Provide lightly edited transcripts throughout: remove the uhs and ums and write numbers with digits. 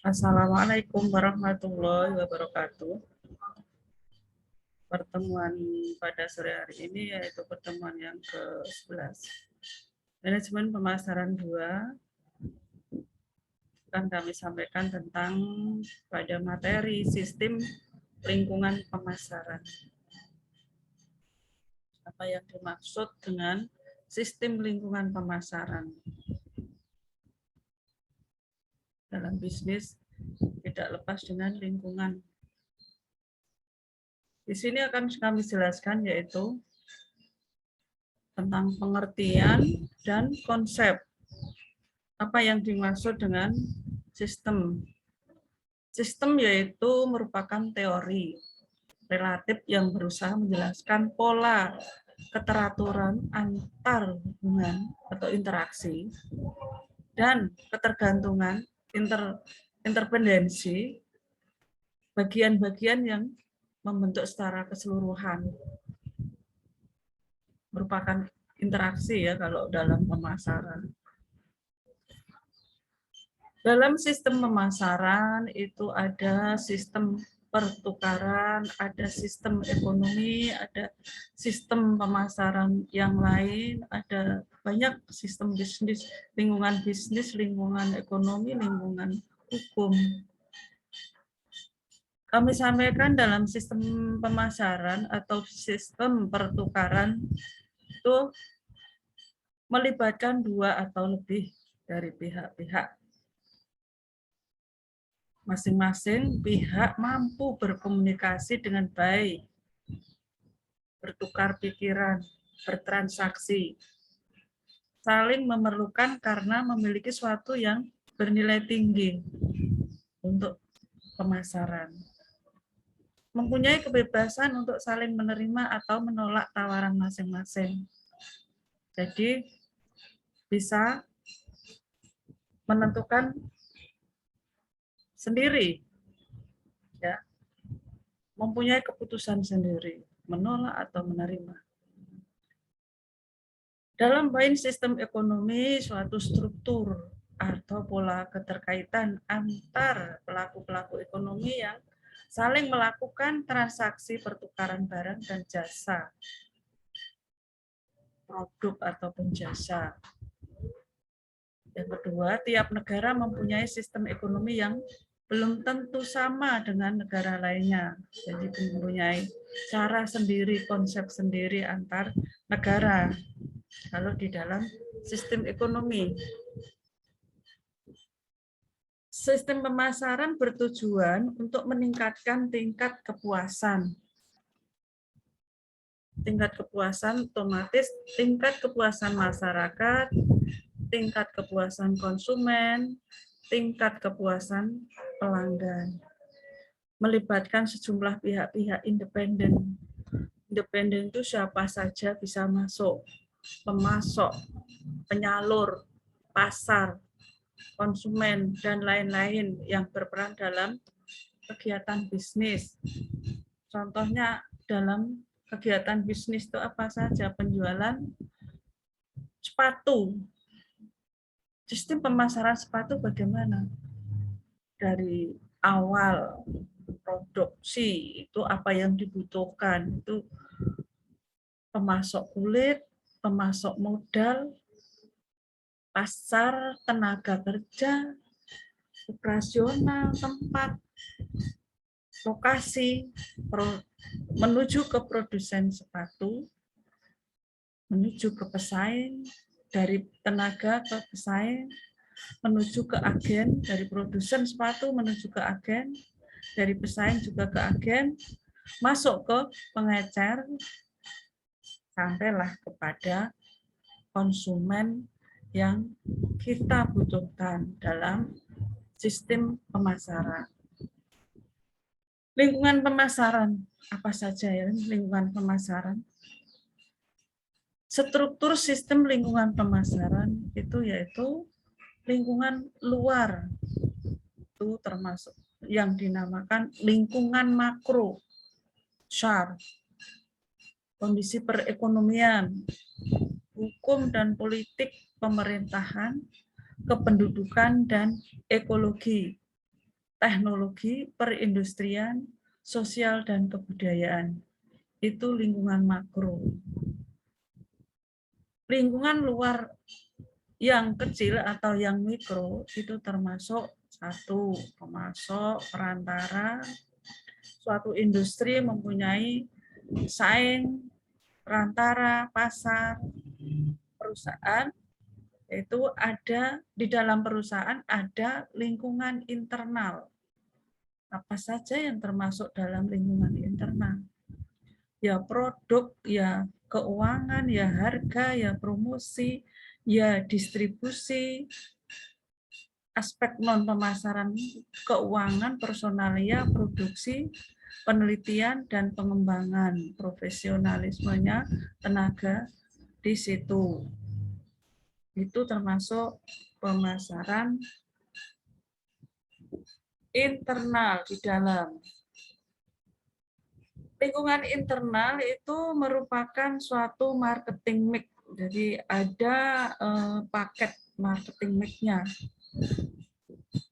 Assalamualaikum warahmatullahi wabarakatuh. Pertemuan pada sore hari ini yaitu pertemuan yang ke-11. Manajemen pemasaran 2 akan kami sampaikan tentang pada materi sistem lingkungan pemasaran. Apa yang dimaksud dengan sistem lingkungan pemasaran? Dalam bisnis tidak lepas dengan lingkungan. Di sini akan kami jelaskan yaitu tentang pengertian dan konsep. Apa yang dimaksud dengan sistem? Sistem yaitu merupakan teori relatif yang berusaha menjelaskan pola keteraturan antar hubungan atau interaksi dan ketergantungan interdependensi bagian-bagian yang membentuk secara keseluruhan. Merupakan interaksi ya kalau dalam pemasaran. Dalam sistem pemasaran itu ada sistem pertukaran, ada sistem ekonomi, ada sistem pemasaran yang lain, ada banyak sistem bisnis, lingkungan ekonomi, lingkungan hukum. Kami sampaikan dalam sistem pemasaran atau sistem pertukaran itu melibatkan 2 atau lebih dari pihak-pihak. Masing-masing pihak mampu berkomunikasi dengan baik, bertukar pikiran, bertransaksi, saling memerlukan karena memiliki sesuatu yang bernilai tinggi untuk pemasaran. Mempunyai kebebasan untuk saling menerima atau menolak tawaran masing-masing. Jadi bisa menentukan sendiri, ya, mempunyai keputusan sendiri, menolak atau menerima. Dalam poin sistem ekonomi, suatu struktur atau pola keterkaitan antar pelaku-pelaku ekonomi yang saling melakukan transaksi pertukaran barang dan jasa, produk ataupun jasa. Yang kedua, tiap negara mempunyai sistem ekonomi yang belum tentu sama dengan negara lainnya. Jadi mempunyai cara sendiri, konsep sendiri antar negara. Kalau di dalam sistem ekonomi. Sistem pemasaran bertujuan untuk meningkatkan tingkat kepuasan. Tingkat kepuasan otomatis tingkat kepuasan masyarakat, tingkat kepuasan konsumen, tingkat kepuasan pelanggan. Melibatkan sejumlah pihak-pihak independen. Independen itu siapa saja bisa masuk. Pemasok, penyalur, pasar, konsumen, dan lain-lain yang berperan dalam kegiatan bisnis. Contohnya dalam kegiatan bisnis itu apa saja? Penjualan sepatu. Sistem pemasaran sepatu bagaimana? Dari awal produksi itu apa yang dibutuhkan, itu pemasok kulit, pemasok modal, pasar, tenaga kerja, operasional, tempat, lokasi, menuju ke produsen sepatu, menuju ke pesaing, dari tenaga ke pesaing, menuju ke agen, dari produsen sepatu menuju ke agen, dari pesaing juga ke agen, masuk ke pengecer, sampailah kepada konsumen yang kita butuhkan dalam sistem pemasaran. Lingkungan pemasaran, apa saja ya lingkungan pemasaran? Struktur sistem lingkungan pemasaran itu yaitu lingkungan luar, itu termasuk yang dinamakan lingkungan makro, SAR, kondisi perekonomian, hukum dan politik pemerintahan, kependudukan dan ekologi. teknologi, perindustrian, sosial, dan kebudayaan. Itu lingkungan makro. Lingkungan luar yang kecil atau yang mikro itu termasuk satu, pemasok, perantara. Suatu industri mempunyai saing, perantara, pasar, perusahaan. Itu ada di dalam perusahaan ada lingkungan internal. Apa saja yang termasuk dalam lingkungan internal? Ya produk, ya keuangan, ya harga, ya promosi, ya distribusi, aspek non pemasaran, keuangan, personalia, produksi, penelitian dan pengembangan, profesionalismenya tenaga di situ. Itu termasuk pemasaran internal di dalam. Lingkungan internal itu merupakan suatu marketing mix. Jadi ada paket marketing mix-nya,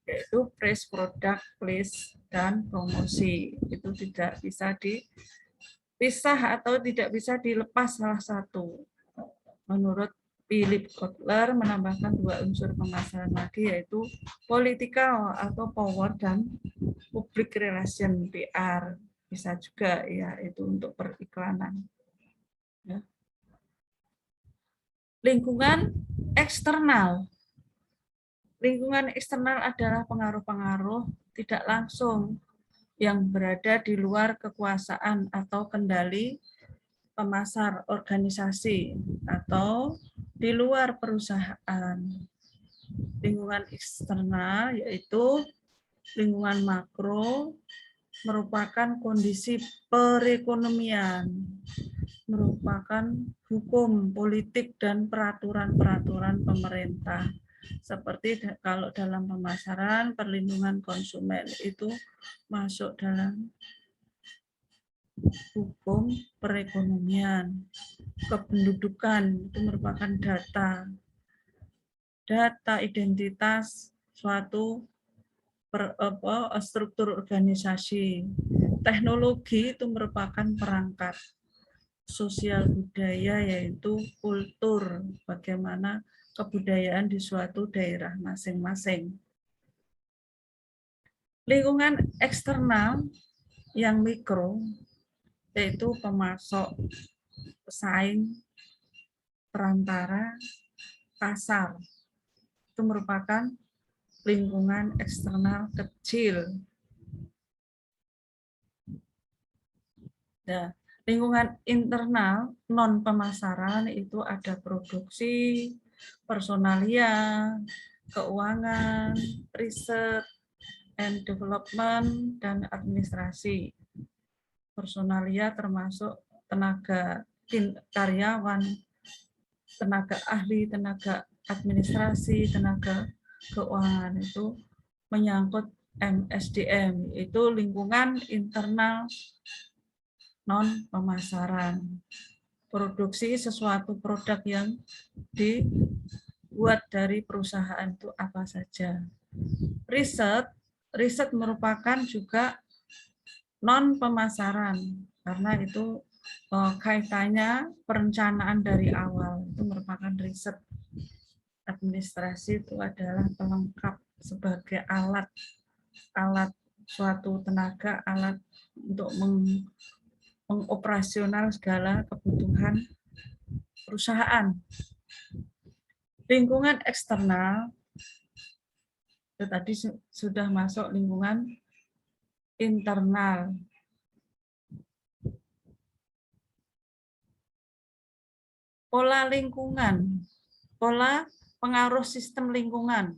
yaitu price, product, place, dan promosi. Itu tidak bisa dipisah atau tidak bisa dilepas salah satu. Menurut Philip Kotler menambahkan dua unsur pemasaran lagi, yaitu political atau power dan public relation PR. Bisa juga ya itu untuk periklanan. Ya. Lingkungan eksternal. Lingkungan eksternal adalah pengaruh-pengaruh tidak langsung yang berada di luar kekuasaan atau kendali pemasar organisasi atau di luar perusahaan. Lingkungan eksternal yaitu lingkungan makro merupakan kondisi perekonomian, merupakan hukum, politik, dan peraturan-peraturan pemerintah. Seperti kalau dalam pemasaran, perlindungan konsumen itu masuk dalam hukum perekonomian. Kependudukan itu merupakan data identitas suatu struktur organisasi. Teknologi itu merupakan perangkat. Sosial budaya yaitu kultur, bagaimana kebudayaan di suatu daerah masing-masing. Lingkungan eksternal yang mikro yaitu pemasok, pesaing, perantara, pasar. Itu merupakan lingkungan eksternal kecil. Nah, lingkungan internal non pemasaran itu ada produksi, personalia, keuangan, riset and development, dan administrasi. Personalia termasuk tenaga karyawan, tenaga ahli, tenaga administrasi, tenaga keuangan itu menyangkut MSDM, itu lingkungan internal non pemasaran. Produksi sesuatu produk yang dibuat dari perusahaan itu apa saja. Riset merupakan juga non pemasaran karena itu kaitannya perencanaan dari awal, itu merupakan riset. Administrasi itu adalah pelengkap sebagai alat suatu tenaga, alat untuk mengoperasional segala kebutuhan perusahaan. Lingkungan eksternal itu tadi sudah masuk lingkungan internal. Pola lingkungan, pola pengaruh sistem lingkungan,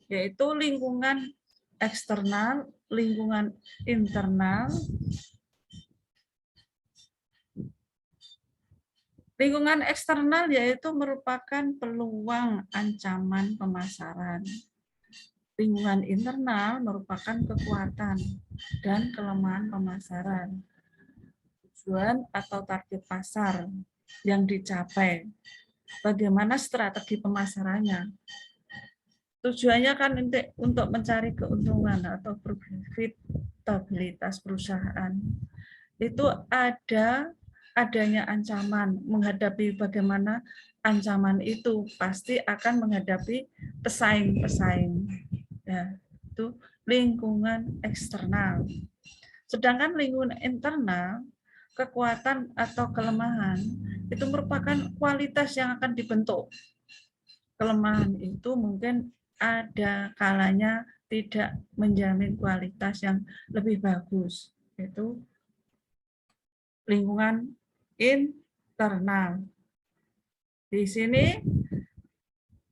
yaitu lingkungan eksternal, lingkungan internal. Lingkungan eksternal yaitu merupakan peluang ancaman pemasaran. Lingkungan internal merupakan kekuatan dan kelemahan pemasaran. Tujuan atau target pasar yang dicapai. Bagaimana strategi pemasarannya? tujuannya kan untuk mencari keuntungan atau profitabilitas perusahaan. Itu adanya ancaman, menghadapi bagaimana ancaman itu pasti akan menghadapi pesaing-pesaing. Ya, itu lingkungan eksternal. Sedangkan lingkungan internal, kekuatan atau kelemahan itu merupakan kualitas yang akan dibentuk. Kelemahan itu mungkin ada kalanya tidak menjamin kualitas yang lebih bagus. Itu lingkungan internal. Di sini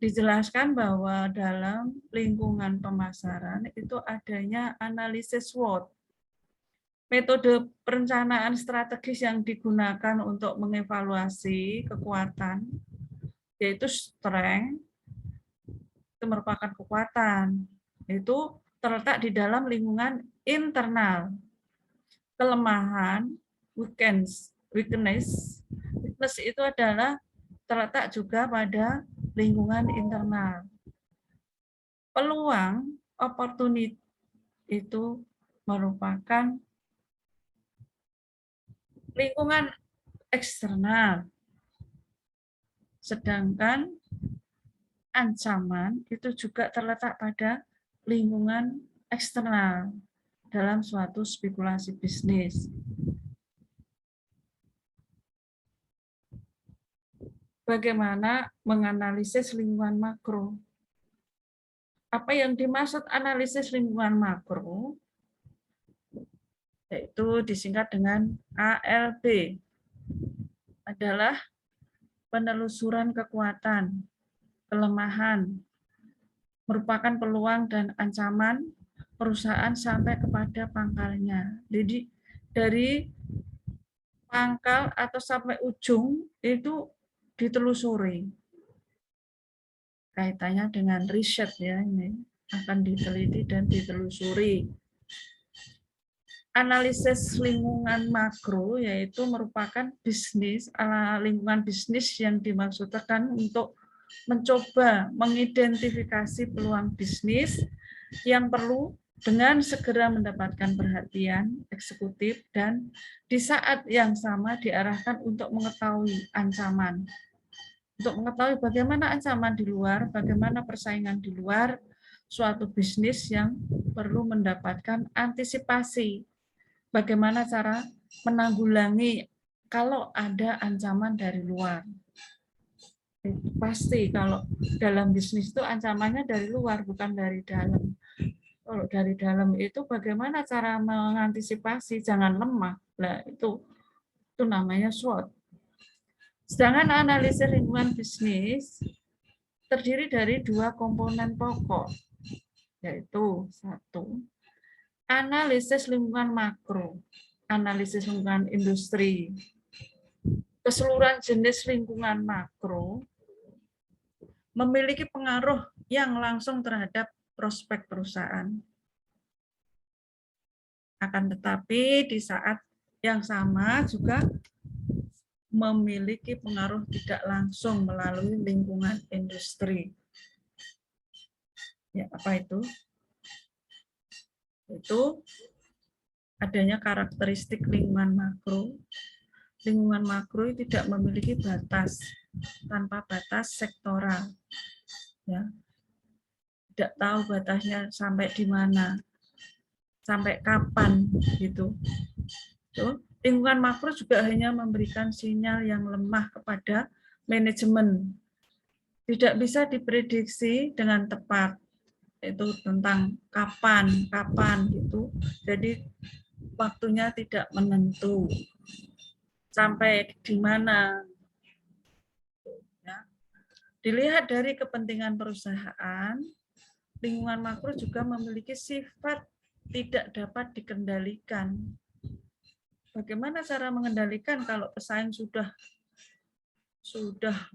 dijelaskan bahwa dalam lingkungan pemasaran itu adanya analisis SWOT. Metode perencanaan strategis yang digunakan untuk mengevaluasi kekuatan, yaitu strength, itu merupakan kekuatan. Itu terletak di dalam lingkungan internal. Kelemahan, weakness itu adalah terletak juga pada lingkungan internal. Peluang, opportunity itu merupakan lingkungan eksternal. Sedangkan ancaman itu juga terletak pada lingkungan eksternal dalam suatu spekulasi bisnis. Bagaimana menganalisis lingkungan makro? Apa yang dimaksud analisis lingkungan makro? Yaitu disingkat dengan ALB. Adalah penelusuran kekuatan, kelemahan, merupakan peluang dan ancaman perusahaan sampai kepada pangkalnya. Jadi dari pangkal atau sampai ujung itu ditelusuri. Kaitannya dengan riset ya, ini akan diteliti dan ditelusuri. Analisis lingkungan makro yaitu merupakan lingkungan bisnis yang dimaksudkan untuk mencoba mengidentifikasi peluang bisnis yang perlu dengan segera mendapatkan perhatian eksekutif dan di saat yang sama diarahkan untuk mengetahui ancaman. Untuk mengetahui bagaimana ancaman di luar, bagaimana persaingan di luar suatu bisnis yang perlu mendapatkan antisipasi. Bagaimana cara menanggulangi kalau ada ancaman dari luar. Pasti kalau dalam bisnis itu ancamannya dari luar, bukan dari dalam. Kalau dari dalam itu bagaimana cara mengantisipasi, jangan lemah. Nah, itu namanya SWOT. Sedangkan analisis lingkungan bisnis terdiri dari dua komponen pokok, yaitu satu, analisis lingkungan makro, analisis lingkungan industri. Keseluruhan jenis lingkungan makro memiliki pengaruh yang langsung terhadap prospek perusahaan. Akan tetapi di saat yang sama juga memiliki pengaruh tidak langsung melalui lingkungan industri. Ya, apa itu? Itu adanya karakteristik lingkungan makro. Lingkungan makro tidak memiliki batas, tanpa batas sektoral. Ya. Tidak tahu batasnya sampai di mana, sampai kapan gitu. Tuh. Lingkungan makro juga hanya memberikan sinyal yang lemah kepada manajemen. Tidak bisa diprediksi dengan tepat. Itu tentang kapan gitu. Jadi waktunya tidak menentu. Sampai di mana. Ya. Dilihat dari kepentingan perusahaan, lingkungan makro juga memiliki sifat tidak dapat dikendalikan. Bagaimana cara mengendalikan kalau pesaing sudah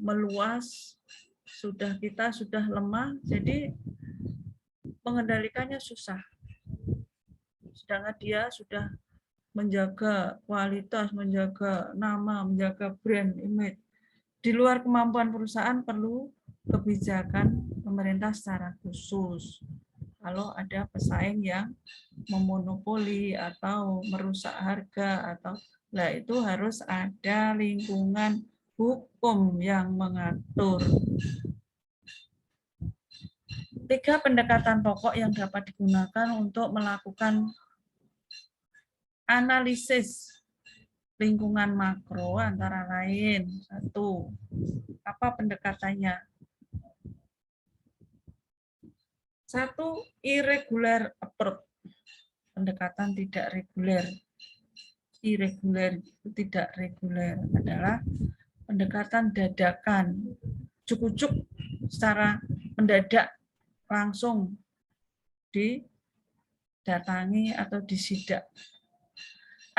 meluas, kita sudah lemah, jadi mengendalikannya susah. Sedangkan dia sudah menjaga kualitas, menjaga nama, menjaga brand image. Di luar kemampuan perusahaan perlu kebijakan pemerintah secara khusus. Kalau ada pesaing yang memonopoli atau merusak harga atau itu harus ada lingkungan hukum yang mengatur. 3 pendekatan pokok yang dapat digunakan untuk melakukan analisis lingkungan makro antara lain. 1. Apa pendekatannya? 1. Irregular approach. Pendekatan tidak reguler. Irregular itu tidak reguler adalah pendekatan dadakan, cukup secara mendadak langsung didatangi atau disidak.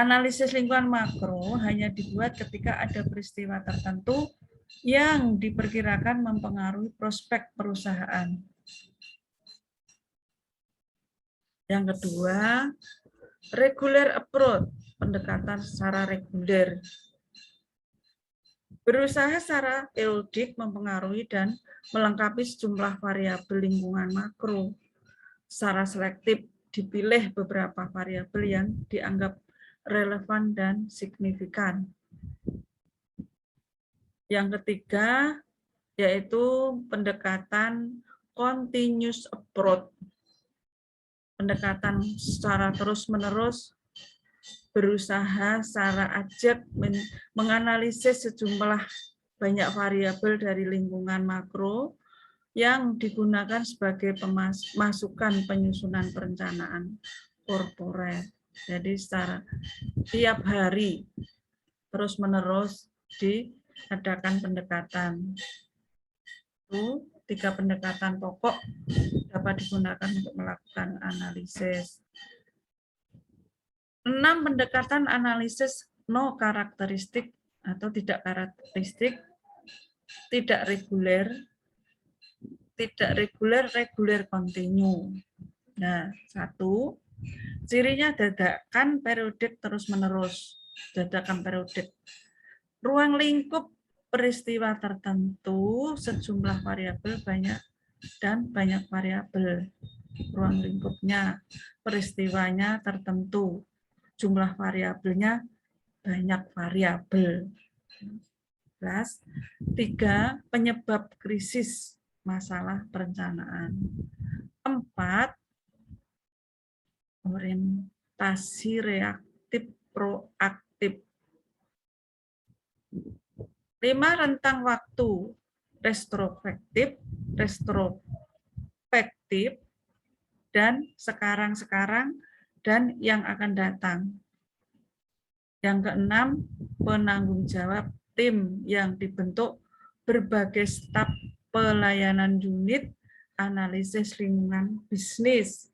Analisis lingkungan makro hanya dibuat ketika ada peristiwa tertentu yang diperkirakan mempengaruhi prospek perusahaan. Yang kedua, regular approach, pendekatan secara reguler. Berusaha secara periodik mempengaruhi dan melengkapi sejumlah variabel lingkungan makro. Secara selektif dipilih beberapa variabel yang dianggap relevan dan signifikan. Yang ketiga, yaitu pendekatan continuous approach. Pendekatan secara terus-menerus berusaha secara ajak menganalisis sejumlah banyak variabel dari lingkungan makro yang digunakan sebagai masukan penyusunan perencanaan korporat. Jadi secara tiap hari terus-menerus diadakan pendekatan. Itu 3 pendekatan pokok dapat digunakan untuk melakukan analisis. 6 pendekatan analisis no karakteristik atau tidak karakteristik, tidak reguler, reguler kontinu. Nah, 1, cirinya dadakan periodik terus-menerus, dadakan periodik. Ruang lingkup peristiwa tertentu, sejumlah variabel banyak dan banyak variabel. Ruang lingkupnya, peristiwanya tertentu, jumlah variabelnya banyak variabel. 3. Penyebab krisis masalah perencanaan. 4. Orientasi reaktif proaktif. 5. Rentang waktu retrospektif, dan sekarang dan yang akan datang. Yang keenam, penanggung jawab tim yang dibentuk berbagai staf pelayanan unit analisis lingkungan bisnis.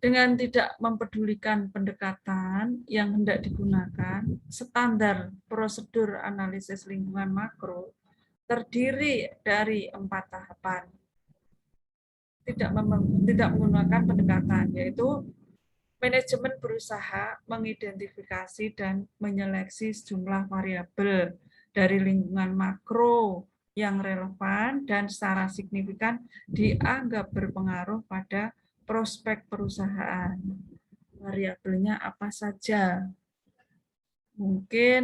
Dengan tidak mempedulikan pendekatan yang hendak digunakan, standar prosedur analisis lingkungan makro terdiri dari 4 tahapan. Tidak menggunakan pendekatan, yaitu manajemen berusaha mengidentifikasi dan menyeleksi sejumlah variabel dari lingkungan makro yang relevan dan secara signifikan dianggap berpengaruh pada prospek perusahaan. Variabelnya apa saja? Mungkin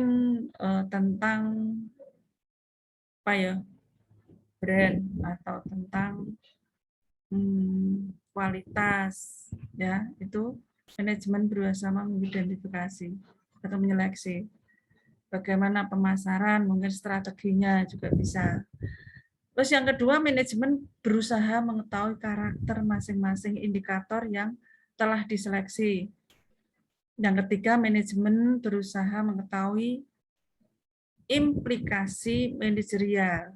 tentang apa ya, brand atau tentang kualitas, ya itu manajemen berusaha mengidentifikasi atau menyeleksi. Bagaimana pemasaran, mungkin strateginya juga bisa. Terus yang kedua, manajemen berusaha mengetahui karakter masing-masing indikator yang telah diseleksi. Yang ketiga, manajemen berusaha mengetahui implikasi manajerial,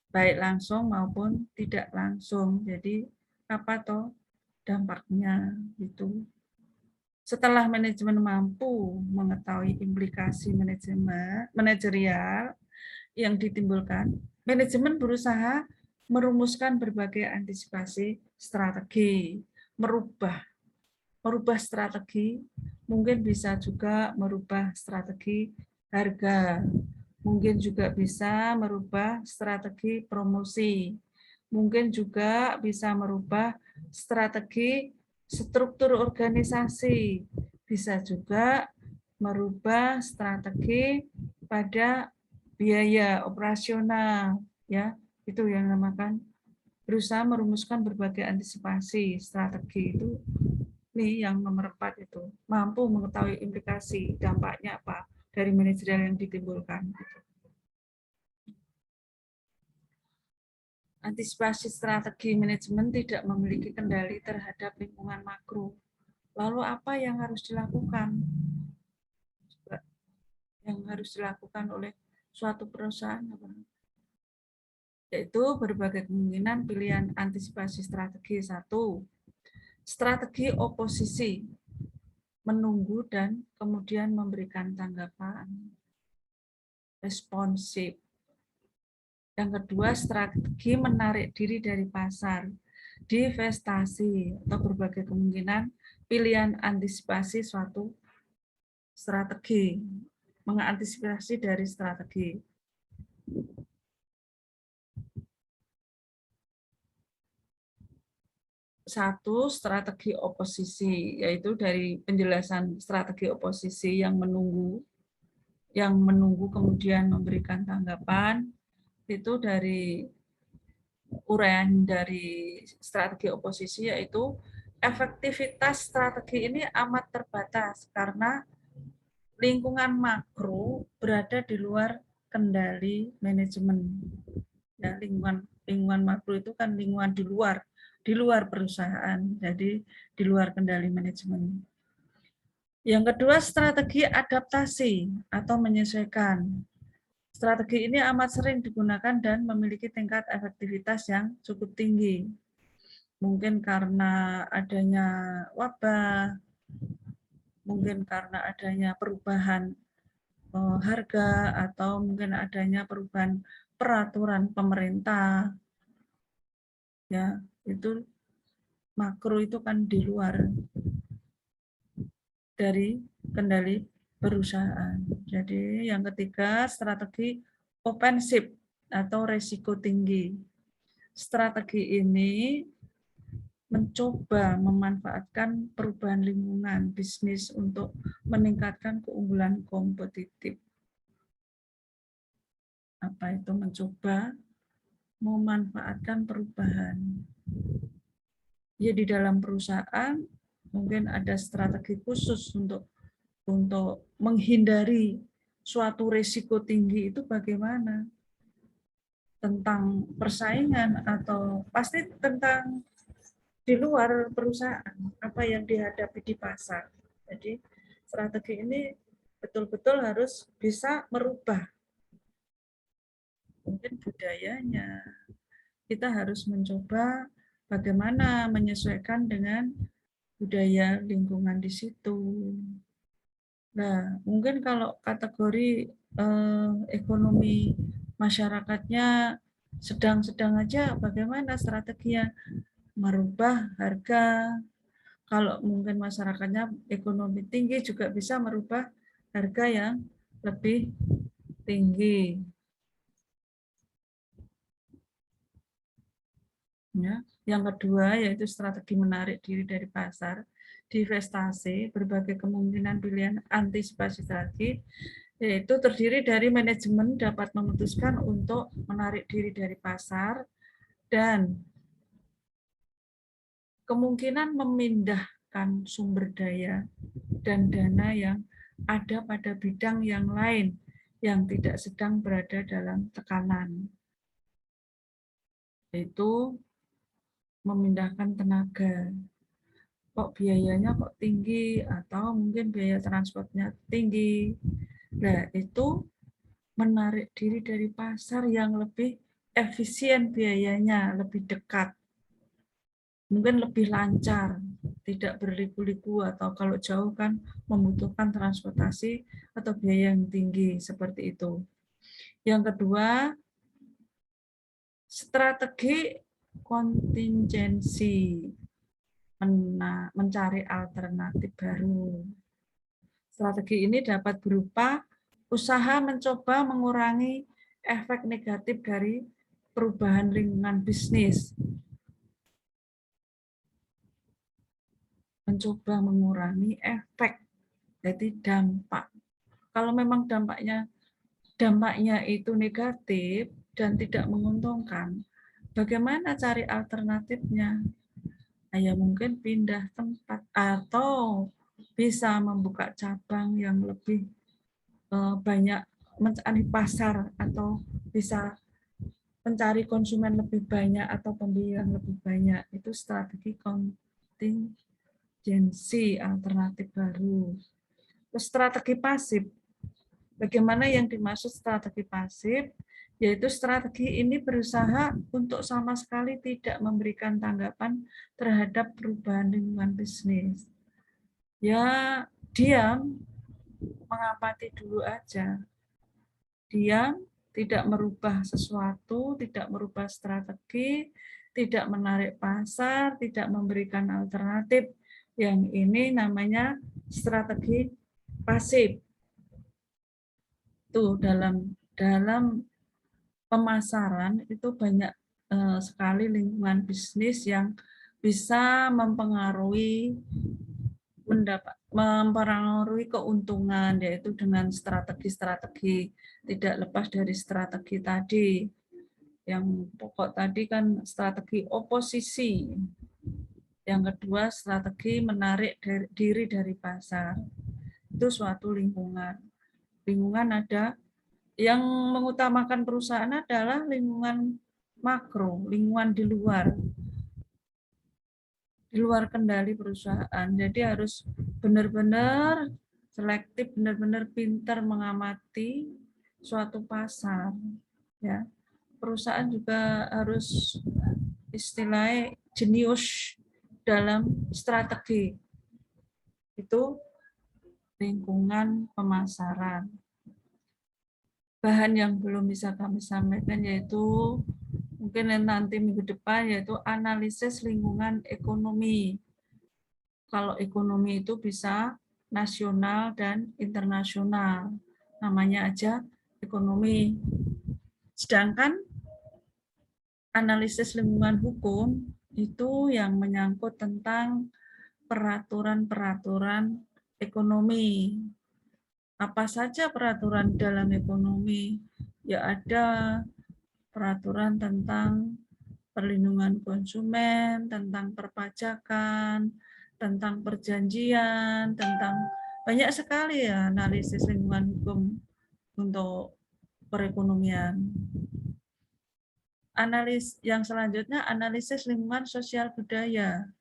baik langsung maupun tidak langsung. Jadi apa toh dampaknya itu. Setelah manajemen mampu mengetahui implikasi manajerial yang ditimbulkan, manajemen berusaha merumuskan berbagai antisipasi strategi, merubah strategi, mungkin bisa juga merubah strategi harga, Mungkin juga bisa merubah strategi promosi. Mungkin juga bisa merubah strategi struktur organisasi. Bisa juga merubah strategi pada biaya operasional, ya. Itu yang namakan berusaha merumuskan berbagai antisipasi strategi itu. Nih yang nomor 4 itu, mampu mengetahui implikasi dampaknya apa dari manajerial yang ditimbulkan. Antisipasi strategi manajemen tidak memiliki kendali terhadap lingkungan makro. Lalu apa yang harus dilakukan? Yang harus dilakukan oleh suatu perusahaan yaitu berbagai kemungkinan pilihan antisipasi strategi. 1. Strategi oposisi, menunggu dan kemudian memberikan tanggapan responsif. Yang kedua, strategi menarik diri dari pasar, divestasi atau berbagai kemungkinan pilihan antisipasi suatu strategi, mengantisipasi dari strategi. Satu, strategi oposisi, yaitu dari penjelasan strategi oposisi yang menunggu kemudian memberikan tanggapan, itu dari uraian dari strategi oposisi, yaitu efektivitas strategi ini amat terbatas karena lingkungan makro berada di luar kendali manajemen. Ya, lingkungan makro itu kan lingkungan di luar perusahaan, jadi di luar kendali manajemen. Yang kedua, strategi adaptasi atau menyesuaikan. Strategi ini amat sering digunakan dan memiliki tingkat efektivitas yang cukup tinggi. Mungkin karena adanya wabah, mungkin karena adanya perubahan harga, atau mungkin adanya perubahan peraturan pemerintah. Ya, itu makro itu kan di luar dari kendali perusahaan. Jadi yang ketiga, strategi offensif atau resiko tinggi. Strategi ini mencoba memanfaatkan perubahan lingkungan bisnis untuk meningkatkan keunggulan kompetitif. Apa itu mencoba memanfaatkan perubahan? Ya, di dalam perusahaan mungkin ada strategi khusus untuk menghindari suatu risiko tinggi. Itu bagaimana? Tentang persaingan atau pasti tentang di luar perusahaan, apa yang dihadapi di pasar. Jadi strategi ini betul-betul harus bisa merubah mungkin budayanya. Kita harus mencoba bagaimana menyesuaikan dengan budaya lingkungan di situ. Nah, mungkin kalau kategori ekonomi masyarakatnya sedang-sedang aja, bagaimana strateginya? Merubah harga. Kalau mungkin masyarakatnya ekonomi tinggi, juga bisa merubah harga yang lebih tinggi. Ya. Yang kedua yaitu strategi menarik diri dari pasar, divestasi, berbagai kemungkinan pilihan antisipasi strategi, yaitu terdiri dari manajemen dapat memutuskan untuk menarik diri dari pasar dan kemungkinan memindahkan sumber daya dan dana yang ada pada bidang yang lain yang tidak sedang berada dalam tekanan, yaitu memindahkan tenaga. Kok biayanya kok tinggi, atau mungkin biaya transportnya tinggi. Nah, itu menarik diri dari pasar yang lebih efisien biayanya, lebih dekat. Mungkin lebih lancar, tidak berliku-liku, atau kalau jauh kan membutuhkan transportasi atau biaya yang tinggi, seperti itu. Yang kedua, strategi kontingensi, mencari alternatif baru. Strategi ini dapat berupa usaha mencoba mengurangi efek negatif dari perubahan lingkungan bisnis. Mencoba mengurangi efek, jadi dampak. Kalau memang dampaknya itu negatif dan tidak menguntungkan, bagaimana cari alternatifnya? Ya mungkin pindah tempat atau bisa membuka cabang yang lebih banyak, mencari pasar atau bisa mencari konsumen lebih banyak atau pembeli yang lebih banyak. Itu strategi kontingensi alternatif baru. Terus strategi pasif. Bagaimana yang dimaksud strategi pasif? Yaitu strategi ini berusaha untuk sama sekali tidak memberikan tanggapan terhadap perubahan lingkungan bisnis. Ya, diam, mengamati dulu aja. Diam, tidak merubah sesuatu, tidak merubah strategi, tidak menarik pasar, tidak memberikan alternatif. Yang ini namanya strategi pasif. Tuh dalam pemasaran itu banyak sekali lingkungan bisnis yang bisa mempengaruhi keuntungan, yaitu dengan strategi-strategi, tidak lepas dari strategi tadi. Yang pokok tadi kan strategi oposisi. Yang kedua strategi menarik diri dari pasar. Itu suatu lingkungan. Lingkungan ada yang mengutamakan perusahaan adalah lingkungan makro, lingkungan di luar kendali perusahaan. Jadi harus benar-benar selektif, benar-benar pintar mengamati suatu pasar. Ya, perusahaan juga harus istilahnya jenius dalam strategi. Itu lingkungan pemasaran. Bahan yang belum bisa kami sampaikan yaitu mungkin nanti minggu depan, yaitu analisis lingkungan ekonomi. Kalau ekonomi itu bisa nasional dan internasional, namanya aja ekonomi. Sedangkan analisis lingkungan hukum itu yang menyangkut tentang peraturan-peraturan ekonomi. Apa saja peraturan dalam ekonomi? Ya ada peraturan tentang perlindungan konsumen, tentang perpajakan, tentang perjanjian, tentang banyak sekali ya analisis lingkungan hukum untuk perekonomian. Yang selanjutnya analisis lingkungan sosial budaya.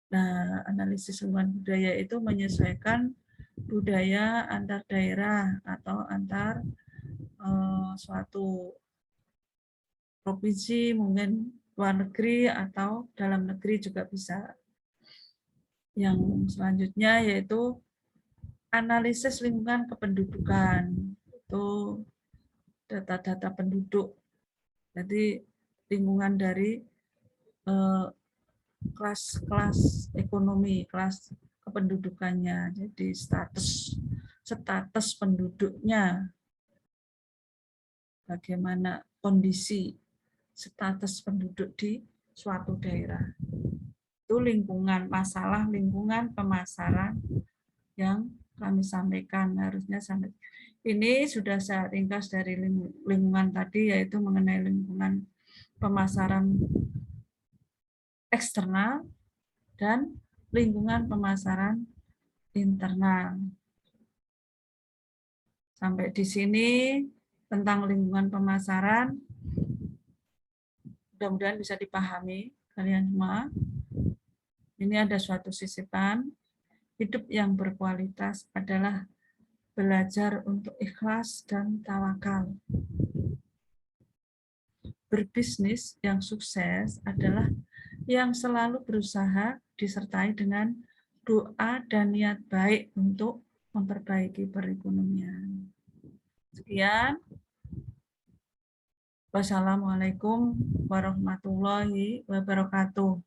Nah, analisis lingkungan budaya itu menyesuaikan budaya antar daerah atau antar suatu provinsi, mungkin luar negeri atau dalam negeri juga bisa. Yang selanjutnya yaitu analisis lingkungan kependudukan. Itu data-data penduduk. Jadi lingkungan dari kelas-kelas ekonomi, kelas kependudukannya. Jadi status penduduknya, bagaimana kondisi status penduduk di suatu daerah. Itu lingkungan, masalah lingkungan pemasaran yang kami sampaikan, harusnya sampai ini sudah saya ringkas dari lingkungan tadi, yaitu mengenai lingkungan pemasaran eksternal dan lingkungan pemasaran internal. Sampai di sini tentang lingkungan pemasaran, mudah-mudahan bisa dipahami kalian semua. Ini ada suatu sisipan, hidup yang berkualitas adalah belajar untuk ikhlas dan tawakal. Berbisnis yang sukses adalah yang selalu berusaha disertai dengan doa dan niat baik untuk memperbaiki perekonomian. Sekian. Wassalamualaikum warahmatullahi wabarakatuh.